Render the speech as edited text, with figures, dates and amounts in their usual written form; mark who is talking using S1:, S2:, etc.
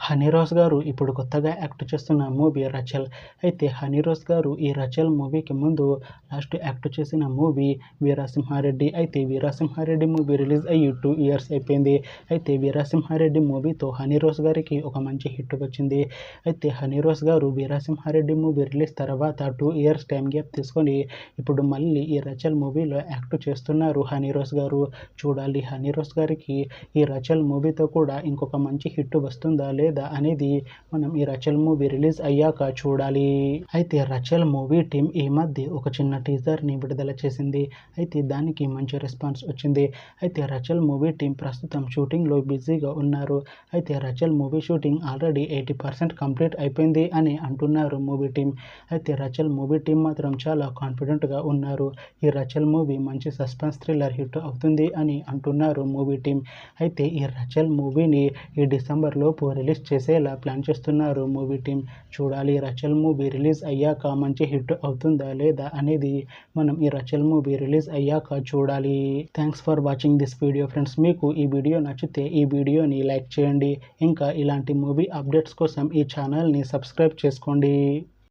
S1: హనీరోజ్ గారు ఇప్పుడు కొత్తగా యాక్ట్ చేస్తున్న మూవీ రచల్. అయితే హనీరోజ్ గారు ఈ రచల్ మూవీకి ముందు లాస్ట్ యాక్ట్ చేసిన మూవీ వీరసింహారెడ్డి. అయితే వీరసింహారెడ్డి మూవీ రిలీజ్ అయ్యి 2 ఇయర్స్ అయిపోయింది. అయితే వీరసింహారెడ్డి మూవీతో హనీరోజ్ గారికి ఒక మంచి హిట్ వచ్చింది. అయితే హనీరోజ్ గారు వీరసింహారెడ్డి మూవీ రిలీజ్ తర్వాత 2 ఇయర్స్ టైం గ్యాప్ తీసుకొని ఇప్పుడు మళ్ళీ ఈ రచల్ మూవీలో యాక్ట్ చేస్తున్నారు హనీరోజ్ గారు. చూడాలి హనీరోజ్ గారికి ఈ రచల్ మూవీతో కూడా ఇంకొక మంచి హిట్ వస్తుందా లేదా అనేది మనం ఈ రచల్ మూవీ రిలీజ్ అయ్యాక చూడాలి. అయితే రచల్ మూవీ టీం ఈ మధ్య ఒక చిన్న టీజర్ని విడుదల చేసింది. అయితే దానికి మంచి రెస్పాన్స్ వచ్చింది. అయితే రచల్ మూవీ టీం ప్రస్తుతం షూటింగ్లో బిజీగా ఉన్నారు. అయితే రచల్ మూవీ షూటింగ్ ఆల్రెడీ 80% కంప్లీట్ అయిపోయింది అని అంటున్నారు మూవీ టీం. అయితే రచల్ మూవీ టీం మాత్రం చాలా కాన్ఫిడెంట్గా ఉన్నారు. ఈ రచల్ మూవీ మంచి సస్పెన్స్ థ్రిల్లర్ హిట్ అవుతుంది అని అంటున్నారు మూవీ టీం. అయితే ఈ రచల్ మూవీని ఈ డిసెంబర్ లోపు రిలీజ్ చేసేలా ప్లాన్ చేస్తున్నారు మూవీ టీం. చూడాలి రచల్ మూవీ రిలీజ్ అయ్యాక మంచి హిట్ అవుతుందా లేదా అనేది మనం ఈ రచల్ మూవీ రిలీజ్ అయ్యాక చూడాలి. Thanks for watching this video friends. మీకు ఈ వీడియో నచ్చితే ఈ వీడియోని లైక్ చేయండి. ఇంకా ఇలాంటి మూవీ అప్డేట్స్ కోసం ఈ ఛానల్ని సబ్స్క్రైబ్ చేసుకోండి.